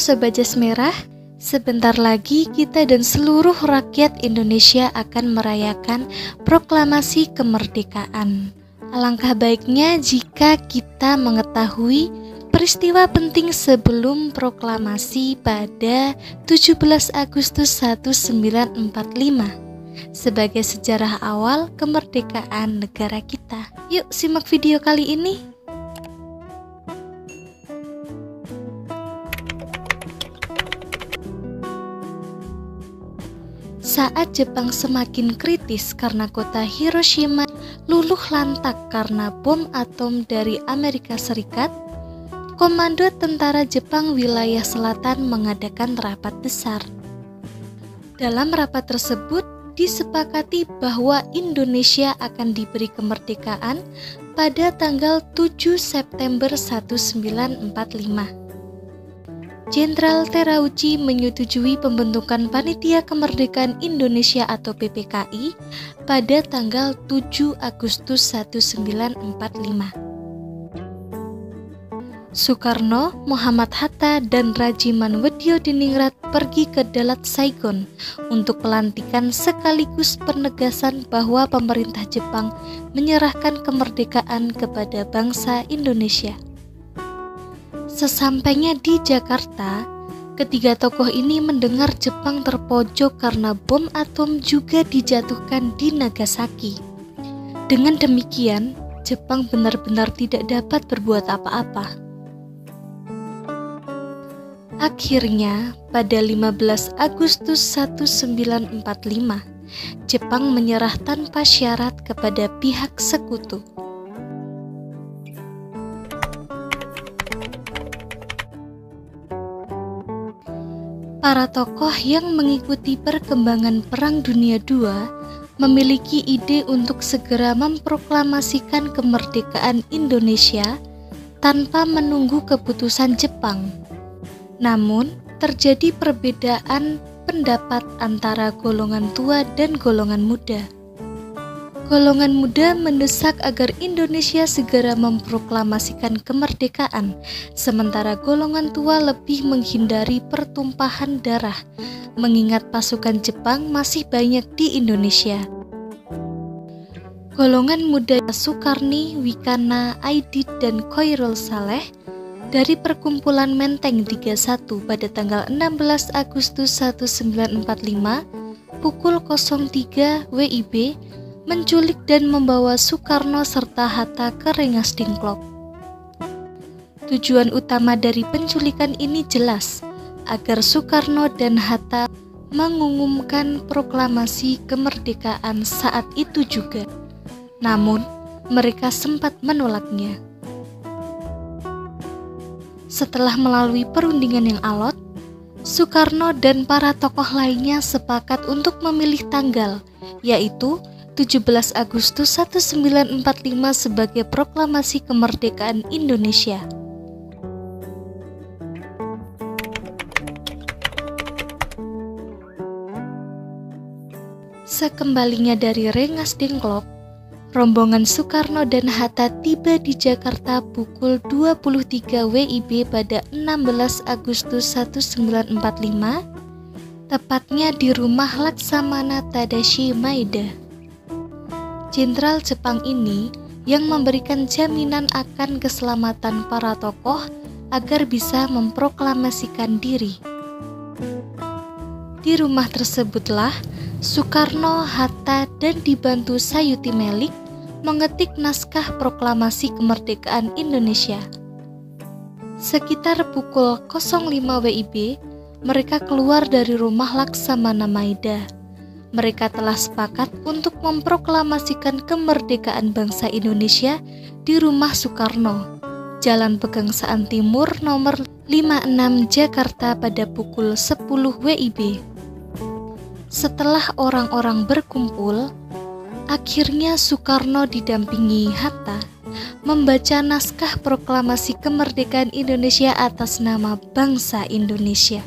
Sobat Jas Merah, sebentar lagi kita dan seluruh rakyat Indonesia akan merayakan proklamasi kemerdekaan. Alangkah baiknya jika kita mengetahui peristiwa penting sebelum proklamasi pada 17 Agustus 1945 sebagai sejarah awal kemerdekaan negara kita. Yuk simak video kali ini. Saat Jepang semakin kritis karena kota Hiroshima luluh lantak karena bom atom dari Amerika Serikat, Komando Tentara Jepang Wilayah Selatan mengadakan rapat besar. Dalam rapat tersebut disepakati bahwa Indonesia akan diberi kemerdekaan pada tanggal 7 September 1945. Jenderal Terauchi menyetujui pembentukan Panitia Kemerdekaan Indonesia atau PPKI pada tanggal 7 Agustus 1945. Soekarno, Muhammad Hatta, dan Rajiman Weddiodiningrat pergi ke Dalat Saigon untuk pelantikan sekaligus penegasan bahwa pemerintah Jepang menyerahkan kemerdekaan kepada bangsa Indonesia. Sesampainya di Jakarta, ketiga tokoh ini mendengar Jepang terpojok karena bom atom juga dijatuhkan di Nagasaki. Dengan demikian, Jepang benar-benar tidak dapat berbuat apa-apa. Akhirnya, pada 15 Agustus 1945, Jepang menyerah tanpa syarat kepada pihak sekutu. Para tokoh yang mengikuti perkembangan Perang Dunia II memiliki ide untuk segera memproklamasikan kemerdekaan Indonesia tanpa menunggu keputusan Jepang. Namun, terjadi perbedaan pendapat antara golongan tua dan golongan muda. Golongan muda mendesak agar Indonesia segera memproklamasikan kemerdekaan, sementara golongan tua lebih menghindari pertumpahan darah, mengingat pasukan Jepang masih banyak di Indonesia. Golongan muda Sukarni, Wikana, Aidit, dan Khoirul Saleh dari Perkumpulan Menteng 31 pada tanggal 16 Agustus 1945 pukul 03 WIB menculik dan membawa Soekarno serta Hatta ke Rengas Dengklok. Tujuan utama dari penculikan ini jelas, agar Soekarno dan Hatta mengumumkan proklamasi kemerdekaan saat itu juga. Namun, mereka sempat menolaknya. Setelah melalui perundingan yang alot, Soekarno dan para tokoh lainnya sepakat untuk memilih tanggal, yaitu 17 Agustus 1945 sebagai proklamasi kemerdekaan Indonesia. Sekembalinya dari Rengas Dengklok, rombongan Soekarno dan Hatta tiba di Jakarta pukul 23 WIB pada 16 Agustus 1945, tepatnya di rumah Laksamana Tadashi Maeda. Jenderal Jepang ini yang memberikan jaminan akan keselamatan para tokoh agar bisa memproklamasikan diri. Di rumah tersebutlah Soekarno, Hatta, dan dibantu Sayuti Melik mengetik naskah proklamasi kemerdekaan Indonesia. Sekitar pukul 05 WIB, mereka keluar dari rumah Laksamana Maeda. Mereka telah sepakat untuk memproklamasikan kemerdekaan bangsa Indonesia di rumah Soekarno, Jalan Pegangsaan Timur nomor 56 Jakarta pada pukul 10 WIB. Setelah orang-orang berkumpul, akhirnya Soekarno didampingi Hatta membaca naskah proklamasi kemerdekaan Indonesia atas nama bangsa Indonesia.